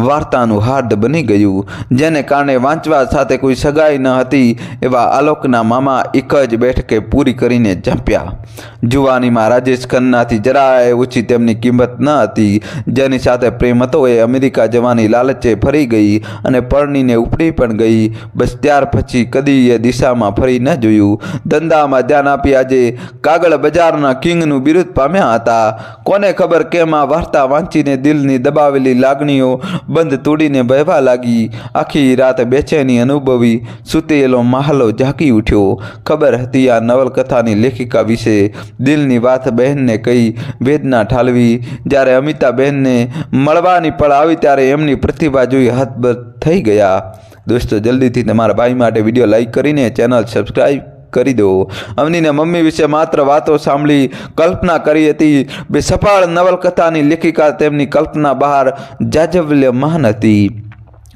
વાર્તાનું હાર્દ બની ગયું, જેને કારણે વાંચવા સાથે કોઈ સગાઈ ન હતી એવા આલોકના મામા એક જ બેઠકે પૂરી કરીને ઝંપ્યા. જુવાનીમાં રાજેશ ખન્નાથી જરાય ઓછી તેમની કિંમત ન હતી. જેની સાથે પ્રેમ હતો એ અમેરિકા જવાની લાલચે ફરી ગઈ અને પરણીને ઉપડી પણ ગઈ. બસ ત્યાર પછી કદી એ દિશામાં ફરી ન જોયું. ધંધામાં ધ્યાન આપી આજે કાગળ બજારના કિંગનું બિરુદ પામ્યા હતા. કોને ખબર કેમ આ વાર્તા વાંચીને દિલની દબાવેલી લાગણીઓ બંધ તોડીને વહેવા લાગી. આખી રાત બેચેની અનુભવી. સૂતેલો માહલો ઝાંકી ઉઠ્યો. ખબર હતી આ નવલકથાની લેખિકા વિશે. દિલની વાત બહેનને કહી વેદના ઠાલવી. જ્યારે અમિતાબહેનને મળવાની પળ આવી ત્યારે એમની પ્રતિભા જોઈ હાથબત થઈ ગયા. દોસ્તો, જલ્દીથી તમારા ભાઈ માટે વિડીયો લાઈક કરીને ચેનલ સબસ્ક્રાઈબ કરી દો. અવનીને મમ્મી વિશે માત્ર વાતો સાંભળી કલ્પના કરી હતી. બે સફળ નવલકથાની લેખિકા તેમની કલ્પના બહાર જાજવલ્યમાન હતી.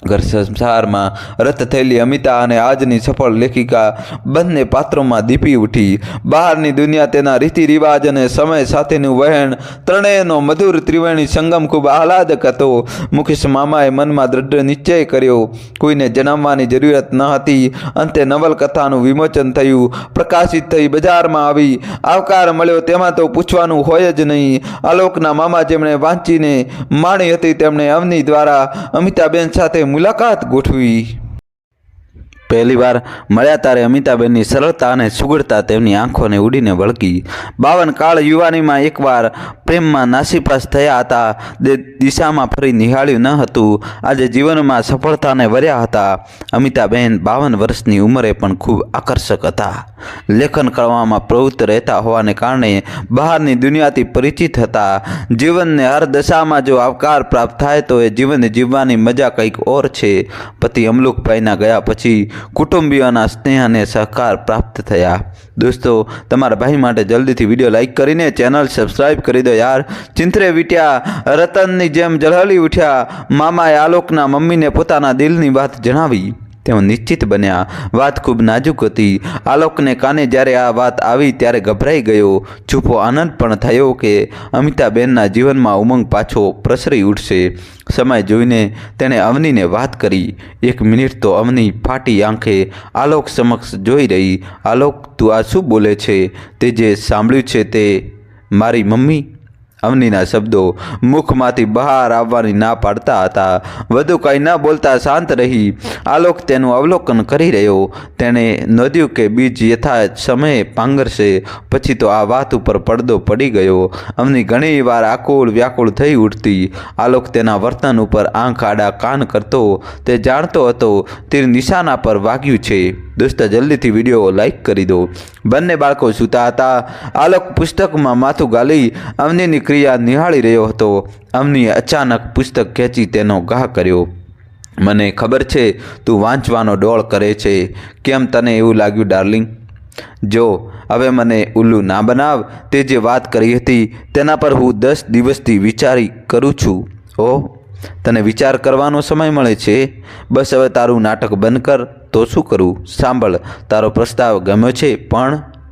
ઘર સંસારમાં રત થયેલી અમિતા અને આજની સફળ લેખિકા બંને પાત્રોમાં દીપી ઉઠી. બહારની દુનિયા, તેના રીતિ રિવાજ અને સમય સાથેનું વહેણ, ત્રણેયનો મધુર ત્રિવેણી સંગમ ખૂબ આહલાદક હતો. મુકેશ મામાએ મનમાં દ્રઢ નિશ્ચય કર્યો. કોઈને જણાવવાની જરૂરત ન હતી. અંતે નવલકથાનું વિમોચન થયું, પ્રકાશિત થઈ બજારમાં આવી. આવકાર મળ્યો તેમાં તો પૂછવાનું હોય જ નહીં. આલોકના મામા જેમણે વાંચીને માણી હતી તેમણે અવની દ્વારા અમિતાબેન સાથે મુલાકાત ગોઠવી. પહેલીવાર મળ્યા ત્યારે અમિતાબેનની સરળતા અને સુગડતા તેમની આંખોને ઉડીને વળગી. 52 કાળ યુવાનીમાં એકવાર પ્રેમમાં નાસીપાસ થયા હતા. દિશામાં ફરી નિહાળ્યું ન હતું. આજે જીવનમાં સફળતાને વર્યા હતા. અમિતાબેન 52 વર્ષની ઉંમરે પણ ખૂબ આકર્ષક હતા. લેખન કરવામાં પ્રવૃત્ત રહેતા હોવાને કારણે બહારની દુનિયાથી પરિચિત હતા. જીવનને હર દશામાં જો આવકાર પ્રાપ્ત થાય તો એ જીવન જીવવાની મજા કંઈક ઓર છે. પતિ અમલુકભાઈના ગયા પછી કુટુંબીઓના સ્નેહ અને સહકાર પ્રાપ્ત થયા. દોસ્તો, તમારા ભાઈ માટે જલ્દીથી વિડીયો લાઈક કરીને ચેનલ સબસ્ક્રાઈબ કરી દો યાર. ચિંતરે વીટ્યા રતનની જેમ ઝળહળી ઉઠ્યા. મામાએ આલોકના મમ્મીને પોતાના દિલની વાત જણાવી. તેઓ નિશ્ચિત બન્યા. વાત ખૂબ નાજુક હતી. આલોકને કાને જ્યારે આ વાત આવી ત્યારે ગભરાઈ ગયો. છૂપો આનંદ પણ થયો કે અમિતાબેનના જીવનમાં ઉમંગ પાછો પ્રસરી ઉઠશે. સમય જોઈને તેણે અવનીને વાત કરી. 1 મિનિટ તો અવની ફાટી આંખે આલોક સમક્ષ જોઈ રહી. આલોક, તું આ શું બોલે છે? તે જે સાંભળ્યું છે તે મારી મમ્મી? અવનીના શબ્દો મુખમાંથી બહાર આવવાની ના પાડતા હતા. વધુ કંઈ ન બોલતા શાંત રહી આલોક તેનું અવલોકન કરી રહ્યો. તેણે નોંધ્યું કે બીજ યથા સમયે પાંગરશે. પછી તો આ વાત ઉપર પડદો પડી ગયો. અવની ઘણી વાર આકુળ વ્યાકુળ થઈ ઉઠતી. આલોક તેના વર્તન ઉપર આંખ આડા કાન કરતો. તે જાણતો હતો તીર નિશાના પર વાગ્યું છે. દોસ્તો, જલ્દીથી વિડીયો લાઈક કરી દો. બંને બાળકો સૂતા હતા. આલોક પુસ્તકમાં માથું ગાલી અવનીની ક્રિયા નિહાળી રહ્યો હતો. અવનીએ અચાનક પુસ્તક ખેંચી તેનો ઘા કર્યો. મને ખબર છે તું વાંચવાનો ડોળ કરે છે. કેમ તને એવું લાગ્યું ડાર્લિંગ? જો હવે મને ઉલ્લુ ના બનાવ. તે જે વાત કરી હતી તેના પર હું 10 દિવસથી વિચારી કરું છું. ઓહ, તને વિચાર કરવાનો સમય મળે છે? બસ હવે તારું નાટક બંધ કર. તો શું કરું? સાંભળ, તારો પ્રસ્તાવ ગમ્યો છે,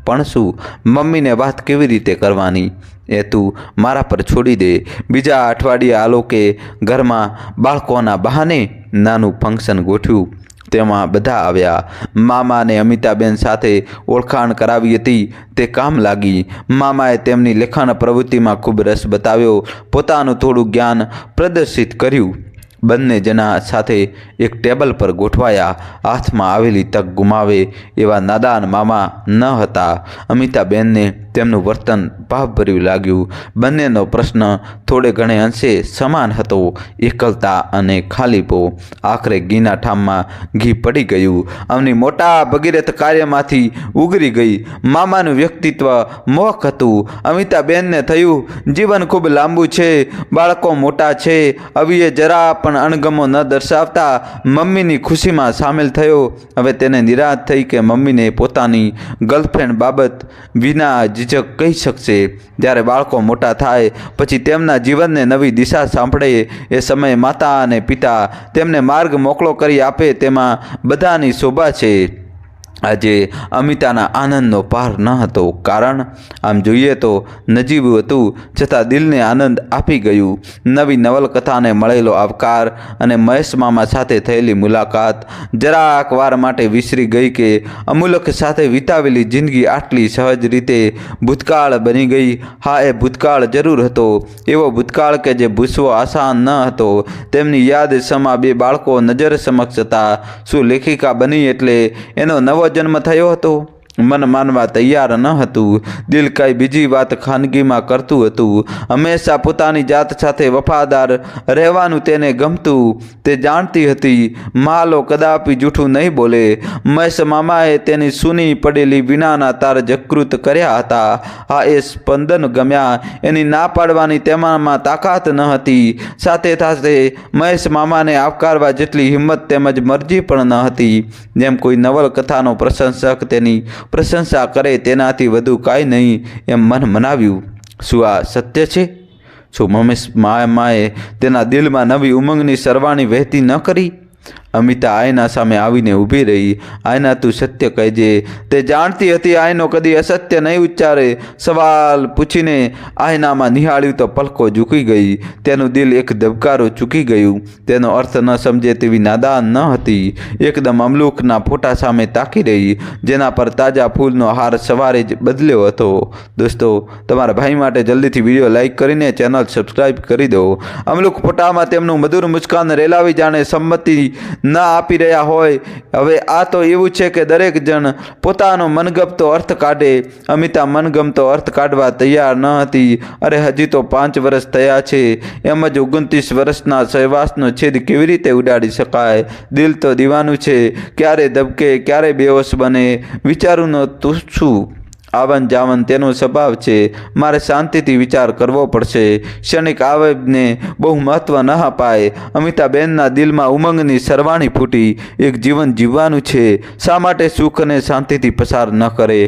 પણ શું? મમ્મીને વાત કેવી રીતે કરવાની એ તું મારા પર છોડી દે. બીજા અઠવાડિયે આલોકે ઘરમાં બાળકોના બહાને નાનું ફંક્શન ગોઠવ્યું. તેમાં બધા આવ્યા. મામા અને અમિતાબેન સાથે ઓળખાણ કરાવી હતી. તે કામ લાગી. મામાએ તેમની લેખન પ્રવૃત્તિમાં ખૂબ રસ બતાવ્યો. પોતાનું થોડું જ્ઞાન પ્રદર્શિત કર્યું. બંને જણા સાથે એક ટેબલ પર ગોઠવાયા. હાથમાં આવેલી તક ગુમાવે એવા નાદાન મામા ન હતા. અમિતાબેનને તેમનું વર્તન ભાવભર્યું લાગ્યું. બંનેનો પ્રશ્ન થોડે ઘણે અંશે સમાન હતો, એકલતા અને ખાલીપો. આખરે ઘીના ઠામમાં ઘી પડી ગયું. અવની મોટા ભગીરથ કાર્યમાંથી ઉગરી ગઈ. મામાનું વ્યક્તિત્વ મોહક હતું. અમિતાબેનને થયું જીવન ખૂબ લાંબુ છે, બાળકો મોટા છે. અવીએ જરા પણ અણગમો ન દર્શાવતા મમ્મીની ખુશીમાં સામેલ થયો. હવે તેને નિરાશ થઈ કે મમ્મીને પોતાની ગર્લફ્રેન્ડ બાબત વિના ઝીઝક કહી શકશે. જ્યારે બાળકો મોટા થાય પછી તેમના જીવનને નવી દિશા સાંભળે એ સમયે માતા અને પિતા તેમને માર્ગ મોકળો કરી આપે તેમાં બધાની શોભા છે. આજે અમિતાના આનંદનો પાર ન હતો. કારણ આમ જોઈએ તો નજીવું હતું, છતાં દિલને આનંદ આપી ગયું. નવી નવલકથાને મળેલો આવકાર અને મહેશ મામા સાથે થયેલી મુલાકાત જરાક વાર માટે વિસરી ગઈ કે અમૂલક સાથે વિતાવેલી જિંદગી આટલી સહજ રીતે ભૂતકાળ બની ગઈ. હા, એ ભૂતકાળ જરૂર હતો. એવો ભૂતકાળ કે જે ભૂસવો આસાન ન હતો. તેમની યાદ સમા બે બાળકો નજર સમક્ષ હતા. શું લેખિકા બની એટલે એનો નવો જન્મ થયો હતો? મન માનવા તૈયાર ન હતું. દિલ કઈ બીજી વાત ખાનગીમાં કરતું હતું. હંમેશા પોતાની જાત સાથે વફાદાર રહેવાનું તેને ગમતું. તે જાણતી હતી માલો કદાપી જૂઠું નહીં બોલે. મહેશ મામાએ તેની સૂની પડેલી વિનાના તાર જકૃત કર્યા હતા. હા, એ સ્પંદન ગમ્યા. એની ના પાડવાની તેમાં તાકાત ન હતી. સાથે સાથે મહેશ મામાને આવકારવા જેટલી હિંમત તેમજ મરજી પણ ન હતી. જેમ કોઈ નવલકથાનો પ્રશંસક તેની પ્રશંસા કરે તેનાથી વધુ કાંઈ નહીં એમ મન મનાવ્યું. શું આ સત્ય છે? શું મહેશ મામાએ તેના દિલમાં નવી ઉમંગની સરવાણી વહેતી ન કરી? અમિતા આયના સામે આવીને ઊભી રહી. આયના, તું સત્ય કહેજે. તે જાણતી હતી આયનો કદી અસત્ય નહીં ઉચ્ચારે. સવાલ પૂછીને આયનામાં નિહાળ્યું તો પલકો ઝૂકી ગઈ. તેનું દિલ એક ધબકારો ચૂકી ગયું. તેનો અર્થ ન સમજે તેવી નાદાન ન હતી. એકદમ અમલુકના ફોટા સામે તાકી રહી, જેના પર તાજા ફૂલનો હાર સવારે જ બદલ્યો હતો. દોસ્તો, તમારા ભાઈ માટે જલ્દીથી વિડીયો લાઈક કરીને ચેનલ સબસ્ક્રાઈબ કરી દો. અમલુક ફોટામાં તેમનું મધુર મુસ્કાન રેલાવી જાણે સંમતિ ના આપી રહ્યા હોય. હવે આ તો એવું છે કે દરેક જણ પોતાનો મનગમતો અર્થ કાઢે. અમિતા મનગમતો અર્થ કાઢવા તૈયાર ન હતી. અરે, હજી તો 5 વર્ષ થયા છે. એમ જ 29 વર્ષના સહેવાસનો છેદ કેવી રીતે ઉડાડી શકાય? દિલ તો દીવાનું છે. ક્યારે ધબકે, ક્યારે બેહોશ બને, વિચારું ન તું શું? આવન જાવન તેનો સ્વભાવ છે. મારે શાંતિથી વિચાર કરવો પડશે. ક્ષણિક આવેગને બહુ મહત્ત્વ ન અપાય. અમિતાબેનના દિલમાં ઉમંગની સરવાણી ફૂટી. એક જીવન જીવવાનું છે. શા માટે સુખ અને શાંતિથી પસાર ન કરે?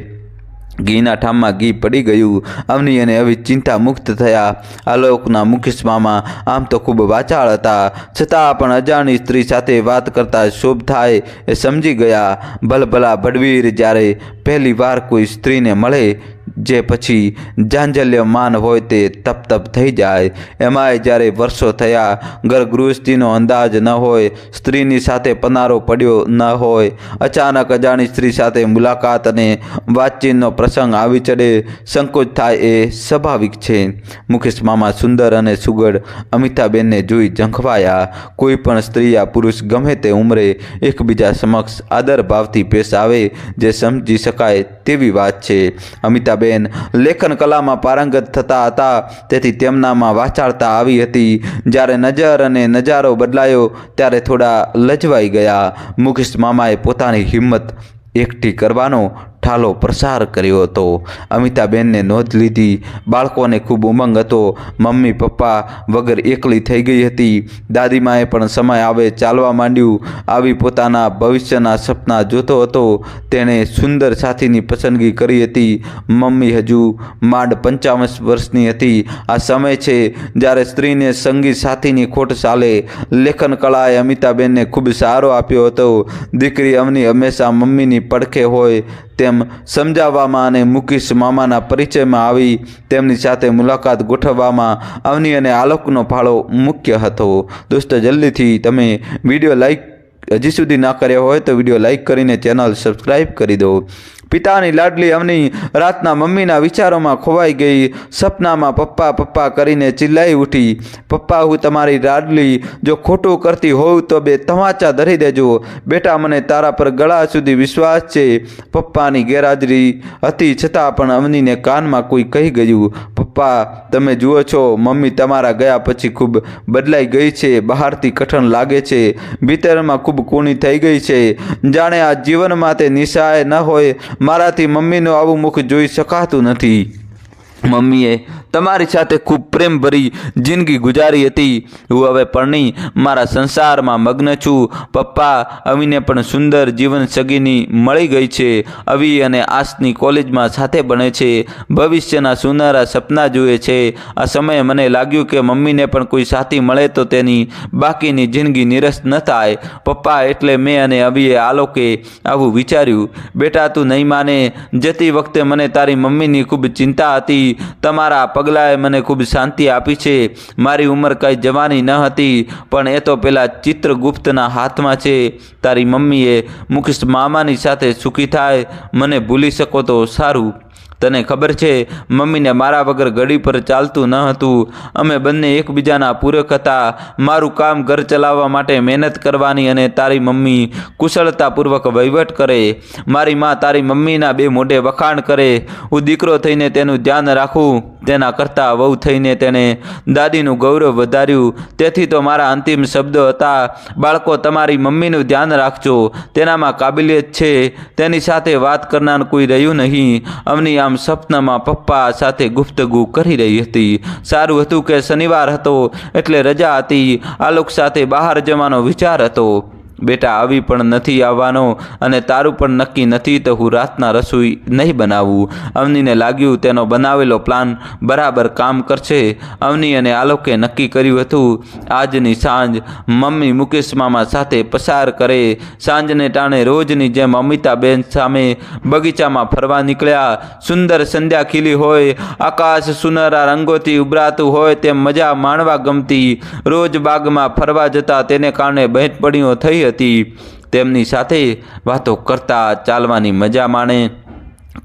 ઘીના ઠામમાં ઘી પડી ગયું. અવની અને હવે ચિંતા મુક્ત થયા. આલોકના મુકેશ મામા આમ તો ખૂબ વાચાળ હતા, છતાં પણ અજાણી સ્ત્રી સાથે વાત કરતા શોભ થાય એ સમજી ગયા. ભલભલા ભડવીર જ્યારે પહેલી વાર કોઈ સ્ત્રીને મળે જે પછી જાંજલ્યમાન હોય તે તપ થઈ જાય. એમાંય જ્યારે વર્ષો થયા, ઘર ગૃહસ્થીનો અંદાજ ન હોય, સ્ત્રીની સાથે પનારો પડ્યો ન હોય, અચાનક અજાણી સ્ત્રી સાથે મુલાકાત અને વાતચીતનો પ્રસંગ આવી ચડે, સંકોચ થાય એ સ્વાભાવિક છે. મુકેશ મામા સુંદર અને સુઘડ અમિતાબેનને જોઈ ઝંખવાયા. કોઈ પણ સ્ત્રી યા પુરુષ ગમે તે ઉંમરે એકબીજા સમક્ષ આદર ભાવથી પેશ આવે જે સમજી શકાય તેવી વાત છે. અમિતાબેન લેખન કલામાં પારંગત થતા હતા, તેથી તેમનામાં વાચાળતા આવી હતી. જ્યારે નજર અને નજારો બદલાયો ત્યારે થોડા લજવાઈ ગયા. મુકેશ મામાએ પોતાની હિંમત એકઠી કરવાનો ઠાલો પ્રસાર કર્યો હતો. અમિતાબેનને નોંધ લીધી. બાળકોને ખૂબ ઉમંગ હતો. મમ્મી પપ્પા વગર એકલી થઈ ગઈ હતી. દાદીમાએ પણ સમય આવે ચાલવા માંડ્યું. આવી પોતાના ભવિષ્યના સપના જોતો હતો. તેણે સુંદર સાથીની પસંદગી કરી હતી. મમ્મી હજુ માંડ 55 વર્ષની હતી. આ સમય છે જ્યારે સ્ત્રીને સંગી સાથીની ખોટ ચાલે. લેખન કળાએ અમિતાબેનને ખૂબ સહારો આપ્યો હતો. દીકરી અવની હંમેશા મમ્મીની પડખે હોય તેમ સમજાવવામાં અને મુકેશ મામાના પરિચયમાં આવી તેમની સાથે મુલાકાત ગોઠવવામાં અવની અને આલોકનો ફાળો મુખ્ય હતો. દોસ્તો, જલ્દીથી તમે વિડીયો લાઈક હજી સુધી ના કર્યો હોય તો વિડીયો લાઈક કરીને ચેનલ સબસ્ક્રાઈબ કરી દો. પિતાની લાડલી અવની રાતના મમ્મીના વિચારોમાં ખોવાઈ ગઈ. સપનામાં પપ્પા પપ્પા કરીને ચિલ્લાઈ ઉઠી. પપ્પા, હું તમારી લાડલી, જો ખોટું કરતી હોઉં તો 2 તમાચા ધરી દેજો. બેટા, મને તારા પર ગળા સુધી વિશ્વાસ છે. પપ્પાની ગેરહાજરી હતી છતાં પણ અવનીને કાનમાં કોઈ કહી ગયું, પપ્પા, તમે જુઓ છો મમ્મી તમારા ગયા પછી ખૂબ બદલાઈ ગઈ છે. બહારથી કઠણ લાગે છે, ભીતરમાં ખૂબ કૂણી થઈ ગઈ છે. જાણે આ જીવનમાં તે નિશાય ન હોય. મારાથી મમ્મીનું આવું મુખ જોઈ શકાતું નથી. મમ્મીએ તમારી સાથે ખૂબ પ્રેમભરી જિંદગી ગુજારી હતી. હું હવે પરણી મારા સંસારમાં મગ્ન છું. પપ્પા, અવીને પણ સુંદર જીવન સગીની મળી ગઈ છે. અવી અને આસની કોલેજમાં સાથે ભણે છે. ભવિષ્યના સુનહેરા સપના જુએ છે. આ સમયે મને લાગ્યું કે મમ્મીને પણ કોઈ સાથી મળે તો તેની બાકીની જિંદગી નિરસ ન થાય. પપ્પા, એટલે મેં અને અવીએ આલોકે આવું વિચાર્યું. બેટા, તું નહીં માને, જતી વખતે મને તારી મમ્મીની ખૂબ ચિંતા હતી. તમારા પગલાએ મને ખૂબ શાંતિ આપી છે. મારી ઉંમર કંઈ જવાની ન હતી, પણ એ તો પેલા ચિત્રગુપ્તના હાથમાં છે. તારી મમ્મીએ મુકેશ મામાની સાથે સુખી થાય. મને ભૂલી શકો તો સારું. તને ખબર છે, મમ્મીને મારા વગર ઘડી પર ચાલતું ન હતું. અમે બંને એકબીજાના પૂરક હતા. મારું કામ ઘર ચલાવવા માટે મહેનત કરવાની અને તારી મમ્મી કુશળતાપૂર્વક વહીવટ કરે. મારી માં તારી મમ્મીના 2 મોઢે વખાણ કરે. હું દીકરો થઈને તેનું ધ્યાન રાખું, તેના કરતાં વહુ થઈને તેણે દાદીનું ગૌરવ વધાર્યું. તેથી તો મારા અંતિમ શબ્દો હતા, બાળકો, તમારી મમ્મીનું ધ્યાન રાખજો. તેનામાં કાબિલિયત છે. તેની સાથે વાત કરનાર કોઈ રહ્યું નહીં. અવની આમ સપનામાં પપ્પા સાથે ગુફ્તગુ કરી રહી હતી. સારું હતું કે શનિવાર હતો એટલે રજા હતી. આલોક સાથે બહાર જવાનો વિચાર હતો. બેટા, આવી પણ નથી આવવાનો અને તારું પણ નક્કી નથી તો હું રાતના રસોઈ નહીં બનાવું. અવનીને લાગ્યું તેનો બનાવેલો પ્લાન બરાબર કામ કરશે. અવની અને આલોકે નક્કી કર્યું હતું આજની સાંજ મમ્મી મુકેશ મામા સાથે પસાર કરે. સાંજને ટાણે રોજની જેમ અમિતાબેન સામે બગીચામાં ફરવા નીકળ્યા. સુંદર સંધ્યા ખીલી હોય, આકાશ સુનહરા રંગોથી ઉભરાતું હોય તેમ મજા માણવા ગમતી. રોજ બાગમાં ફરવા જતા તેને કારણે બહેનપણીઓ થઈ હતી. તેમની સાથે વાતો કરતા ચાલવાની મજા માણે.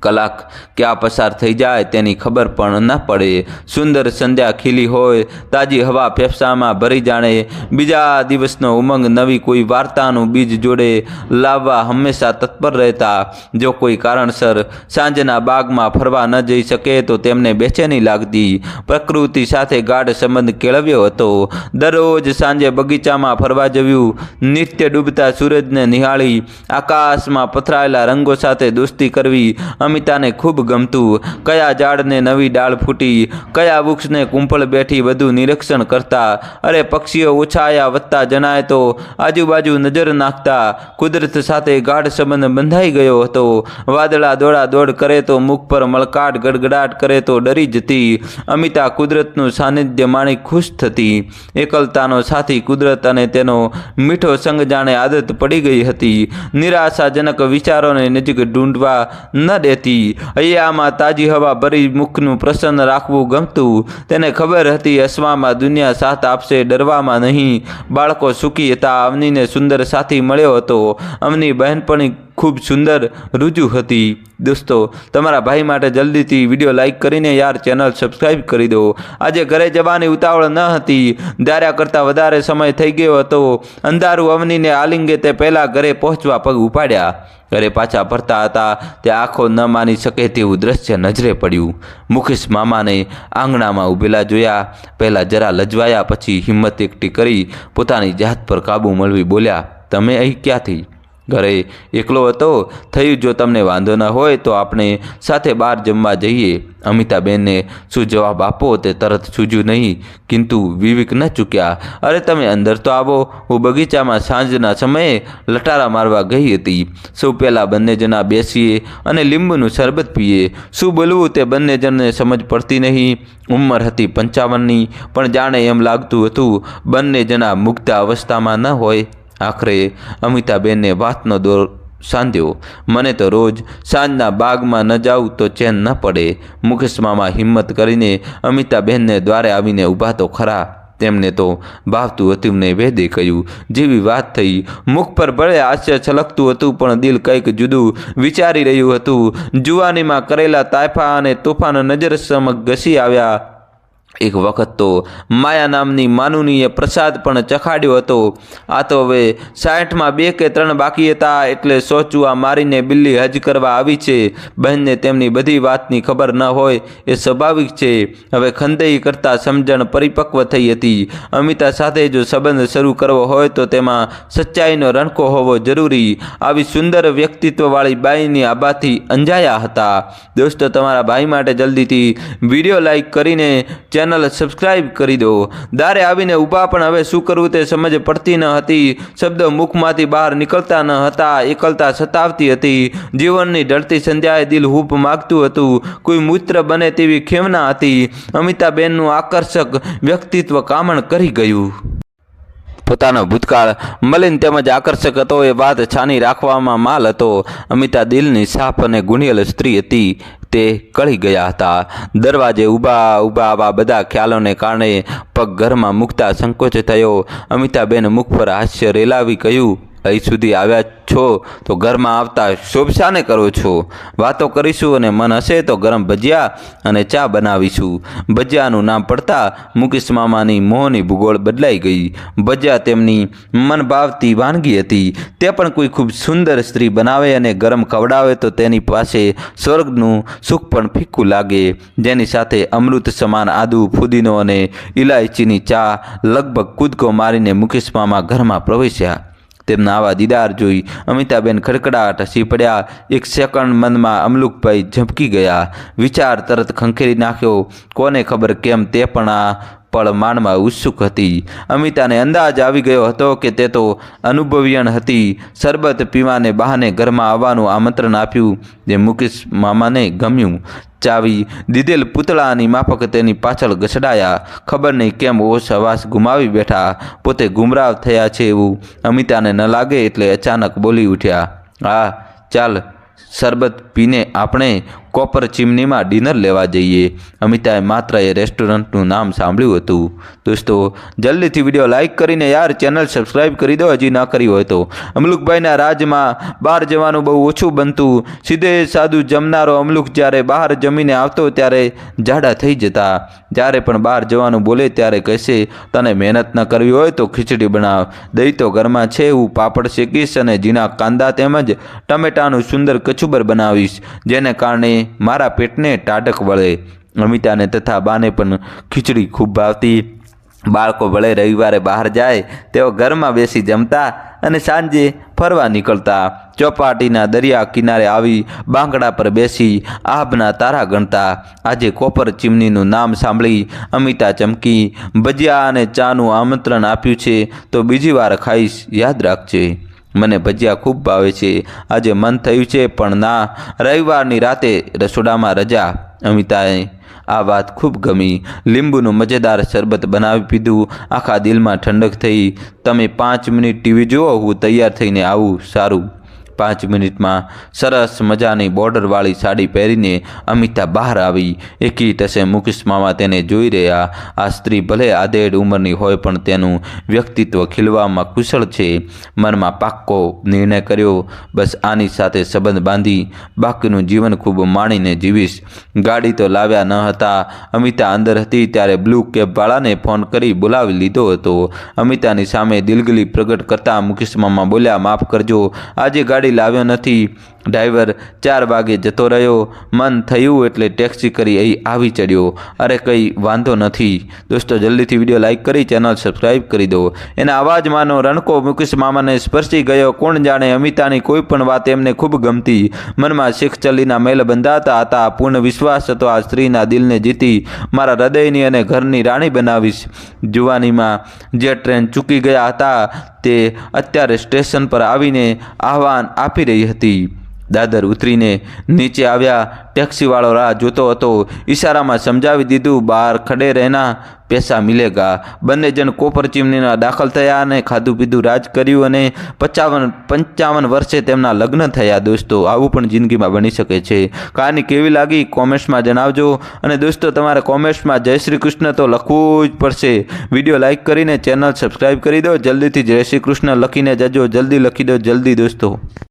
કલાક ક્યાં પસાર થઈ જાય તેની ખબર પણ ન પડે. સુંદર સંધ્યા ખીલી હોય, તાજી હવા ફેફસામાં ભરી જાણે. બીજા દિવસનો ઉમંગ નવી કોઈ વાર્તાનું બીજ જોડે લાવવા હંમેશા તત્પર રહેતા. જો કોઈ કારણસર સાંજના બાગમાં ફરવા ન જઈ શકે તો તેમને બેચેની લાગતી. પ્રકૃતિ સાથે ગાઢ સંબંધ કેળવ્યો હતો. દરરોજ સાંજે બગીચામાં ફરવા જવ્યું. નિત્ય ડૂબતા સૂરજને નિહાળી આકાશમાં પથરાયેલા રંગો સાથે દોસ્તી કરવી અમિતાને ખૂબ ગમતું. કયા ઝાડને નવી ડાળ ફૂટી, કયા વૃક્ષને કુંપળ બેઠી બધું નિરીક્ષણ કરતા. અરે, પક્ષીઓ ઓછાયા વધતા જણાય તો આજુબાજુ નજર નાખતા. કુદરત સાથે ગાઢ સંબંધ બંધાઈ ગયો હતો. વાદળા દોડા દોડ કરે તો મુખ પર મલકાટ ગડગડાટ કરે તો ડરી જતી. અમિતા કુદરતનું સાનિધ્ય માણી ખુશ થતી. એકલતાનો સાથી કુદરત અને તેનો મીઠો સંગ જાણે આદત પડી ગઈ હતી. નિરાશાજનક વિચારોને નજીક ઢૂંઢવા ન દેતી. હૈયામાં તાજી હવા ભરી મુખનું પ્રસન્ન રાખવું ગમતું. તેને ખબર હતી હસવામાં દુનિયા સાથ આપશે, ડરવામાં નહીં. બાળકો સુખી હતા. અવનીને સુંદર સાથી મળ્યો હતો. અવની બહેનપણી ખૂબ સુંદર રુજુ હતી. દોસ્તો, તમારા ભાઈ માટે જલ્દીથી વિડીયો લાઇક કરીને ચેનલ સબસ્ક્રાઈબ કરી દો. આજે ઘરે જવાની ઉતાવળ ન હતી. ધાર્યા કરતાં વધારે સમય થઈ ગયો હતો. અંધારું અવનીને આલિંગે તે પહેલાં ઘરે પહોંચવા પગ ઉપાડ્યા. ઘરે પાછા ફરતા હતા તે આંખો ન માની શકે તેવું દ્રશ્ય નજરે પડ્યું. મુકેશ મામાને આંગણામાં ઊભેલા જોયા. પહેલાં જરા લજવાયા, પછી હિંમત એકઠી કરી પોતાની જાત પર કાબૂ મળવી બોલ્યા, તમે અહીં ક્યાંથી? ઘરે એકલો હતો. થયું જો તમને વાંધો ન હોય તો આપણે સાથે બહાર જમવા જઈએ. અમિતાબેનને શું જવાબ આપો તે તરત સૂઝ્યું નહીં, કિંતુ વિવેક ન ચૂક્યા. અરે તમે અંદર તો આવો. હું બગીચામાં સાંજના સમયે લટારા મારવા ગઈ હતી. સૌ પહેલાં બંને જણા બેસીએ અને લીંબુનું શરબત પીએ. શું બોલવું તે બંને જણને સમજ પડતી નહીં. ઉંમર હતી 55ની, પણ જાણે એમ લાગતું હતું બંને જણા મુગ્ધ અવસ્થામાં ન હોય. આખરે અમિતાબેનને વાતનો દોર સાંધ્યો. મને તો રોજ સાંજના બાગમાં ન જાઉં તો ચેન ન પડે. મુકેશ મામા હિંમત કરીને અમિતાબેનને દ્વારે આવીને ઊભા તો ખરા. તેમને તો ભાવતું હતું ને વેદે કહ્યું જેવી વાત થઈ. મુખ પર ભલે હાસ્ય છલકતું હતું, પણ દિલ કંઈક જુદું વિચારી રહ્યું હતું. જુવાનીમાં કરેલા તાયફા અને તોફાન નજર સમક્ષ ઘસી આવ્યા. એક વખત તો માયા નામની માનુનીએ પ્રસાદ પણ ચખાડ્યો હતો. આ તો હવે 60માં 2 કે 3 બાકી હતા, એટલે સોચુઆ મારીને બિલ્લી હજ કરવા આવી છે. બહેનને તેમની બધી વાતની ખબર ન હોય એ સ્વાભાવિક છે. હવે ખંદેઈ કરતાં સમજણ પરિપક્વ થઈ હતી. અમિતા સાથે જો સંબંધ શરૂ કરવો હોય તો તેમાં સચ્ચાઈનો રણકો હોવો જરૂરી. આવી સુંદર વ્યક્તિત્વવાળી બાઈની આબાથી અંજાયા હતા. દોસ્તો, તમારા ભાઈ માટે જલ્દીથી વિડીયો લાઇક કરીને ચેનલ સબસ્ક્રાઈબ કરી દો. દારે આવીને ઊભા, પણ હવે શું કરવું તે સમજ પડતી ન હતી. શબ્દો મુખમાંથી બહાર નીકળતા ન હતા. એકલતા સતાવતી હતી. જીવનની ઢળતી સંધ્યાએ દિલ હૂપ માગતું હતું. કોઈ મૂત્ર બને તેવી ખેવના હતી. અમિતાબેનનું આકર્ષક વ્યક્તિત્વ કામણ કરી ગયું. પોતાનો ભૂતકાળ મલિન તેમજ આકર્ષક હતો એ વાત છાની રાખવામાં માલ હતો. અમિતા દિલની સાફ અને ગુણિયલ સ્ત્રી હતી. તે કળી ગયા હતા. દરવાજે ઊભા આવા બધા ખ્યાલોને કારણે પગ ઘરમાં મૂકતા સંકોચ થયો. અમિતાબેન મુખ પર હાસ્ય રેલાવી કહ્યું, અહીં સુધી આવ્યા છો તો ઘરમાં આવતા શોભ શાને કરો છો? વાતો કરીશું અને મન હશે તો ગરમ ભજીયા અને ચા બનાવીશું. ભજીયાનું નામ પડતા મુકેશ મામાની મોહની ભૂગોળ બદલાઈ ગઈ. ભજીયા તેમની મન ભાવતી વાનગી હતી. તે પણ કોઈ ખૂબ સુંદર સ્ત્રી બનાવે અને ગરમ ખવડાવે તો તેની પાસે સ્વર્ગનું સુખ પણ ફીક્કું લાગે. જેની સાથે અમૃત સમાન આદુ, ફુદીનો અને ઇલાયચીની ચા. લગભગ કૂદકો મારીને મુકેશ મામા ઘરમાં પ્રવેશ્યા. તેમના આવા દીદાર જોઈ અમિતાબેન ખડખડાટ હસી પડ્યા. એક સેકન્ડ મનમાં અમલુકભાઈ ઝબકી ગયા. વિચાર તરત ખંખેરી નાખ્યો. કોને ખબર કેમ તે પણ આ પળ માણમાં ઉત્સુક હતી. અમિતાને અંદાજ આવી ગયો હતો કે તે તો અનુભવીયણ હતી. શરબત પીવાને બહાને ઘરમાં આવવાનું આમંત્રણ આપ્યું, જે મુકેશ મામાને ગમ્યું. ચાવી દીધેલ પૂતળાની માફક તેની પાછળ ઘસડાયા. ખબર નહીં કેમ હોશ હવાસ ગુમાવી બેઠા. પોતે ગુમરાહ થયા છે એવું અમિતાને ન લાગે એટલે અચાનક બોલી ઉઠ્યા, હા ચાલ, શરબત પીને આપણે કોપર ચીમનીમાં ડિનર લેવા જઈએ. અમિતાએ માત્ર એ રેસ્ટોરન્ટનું નામ સાંભળ્યું હતું. દોસ્તો, જલ્દીથી વિડીયો લાઇક કરીને ચેનલ સબસ્ક્રાઈબ કરી દો હજી ન કરી હોય તો. અમલુકભાઈના રાજમાં બહાર જવાનું બહુ ઓછું બનતું. સીધે સાદું જમનારો અમલુક જ્યારે બહાર જમીને આવતો ત્યારે જાડા થઈ જતા. જ્યારે પણ બહાર જવાનું બોલે ત્યારે કહેશે, તને મહેનત ન કરવી હોય તો ખીચડી બનાવ, દહીં તો ઘરમાં છે, હું પાપડ શેકીશ અને ઝીણા કાંદા તેમજ ટમેટાનું સુંદર કચુબર બનાવીશ, જેને કારણે મારા પેટને ટાઢક વળે. અમિતાને તથા બાને પણ ખીચડી ખૂબ ભાવતી. બાળકો ભલે રવિવારે બહાર જાય તેઓ ઘરમાં બેસી જમતા અને સાંજે ફરવા નીકળતા. ચોપાટીના દરિયા કિનારે આવી બાંકડા પર બેસી આભના તારા ગણતા. આજે કોપર ચીમનીનું નામ સાંભળી અમિતા ચમકી. ભજીયા અને ચાનું આમંત્રણ આપ્યું છે તો બીજી વાર ખાઈશ, યાદ રાખજે. મને ભજીયા ખૂબ ભાવે છે. આજે મન થયું છે પણ ના, રવિવારની રાતે રસોડામાં રજા. અમિતાએ આ વાત ખૂબ ગમી. લીંબુનું મજેદાર શરબત બનાવી પીધું. આખા દિલમાં ઠંડક થઈ. તમે 5 મિનિટ ટીવી જુઓ, હું તૈયાર થઈને આવું. સારું. 5 મિનિટમાં સરસ મજાની બોર્ડરવાળી સાડી પહેરીને અમિતા બહાર આવી. એકી ટસે મુકેશ મામા તેને જોઈ રહ્યા. આ સ્ત્રી ભલે આધેડ ઉંમરની હોય પણ તેનું વ્યક્તિત્વ ખીલવામાં કુશળ છે. મનમાં પાક્કો નિર્ણય કર્યો, બસ આની સાથે સંબંધ બાંધી બાકીનું જીવન ખૂબ માણીને જીવીશ. ગાડી તો લાવ્યા ન હતા. અમિતા અંદર હતી ત્યારે બ્લુ કેબવાળાને ફોન કરી બોલાવી લીધો હતો. અમિતાની સામે દિલગીરી પ્રગટ કરતા મુકેશ મામા બોલ્યા, માફ કરજો, આજે ગાડી લાવ્યો નથી. ડ્રાઈવર 4 વાગે જતો રહ્યો. મન થયું એટલે ટેક્સી કરી અહીં આવી ચડ્યો. અરે કંઈ વાંધો નથી. દોસ્તો જલ્દીથી વિડીયો લાઇક કરી ચેનલ સબસ્ક્રાઈબ કરી દો. એના અવાજમાંનો રણકો મુકેશ મામાને સ્પર્શી ગયો. કોણ જાણે અમિતાની કોઈ પણ વાત એમને ખૂબ ગમતી. મનમાં શેખ ચલીના મહેલ બંધાતા હતા. પૂર્ણ વિશ્વાસ હતો આ સ્ત્રીના દિલને જીતી મારા હૃદયની અને ઘરની રાણી બનાવીશ. જુવાનીમાં જે ટ્રેન ચૂકી ગયા હતા તે અત્યારે સ્ટેશન પર આવીને આહવાન આપી રહી હતી. દાદર ઉતરીને નીચે આવ્યા. ટેક્સીવાળો રાહ જોતો હતો. ઈશારામાં સમજાવી દીધું, બહાર ખડે રહેના, પૈસા મિલેગા. બંને જણ કોપર ચીમનીના દાખલ થયા અને ખાધું પીધું રાજ કર્યું અને 55 વર્ષે તેમના લગ્ન થયા. દોસ્તો આવું પણ જિંદગીમાં બની શકે છે. કહાની કેવી લાગી કોમેન્ટ્સમાં જણાવજો. અને દોસ્તો તમારે કોમેન્ટ્સમાં જય શ્રી કૃષ્ણ તો લખવું જ પડશે. વિડીયો લાઇક કરીને ચેનલ સબસ્ક્રાઈબ કરી દો. જલ્દીથી જય શ્રી કૃષ્ણ લખીને જજો. જલ્દી લખી દો, જલ્દી દોસ્તો.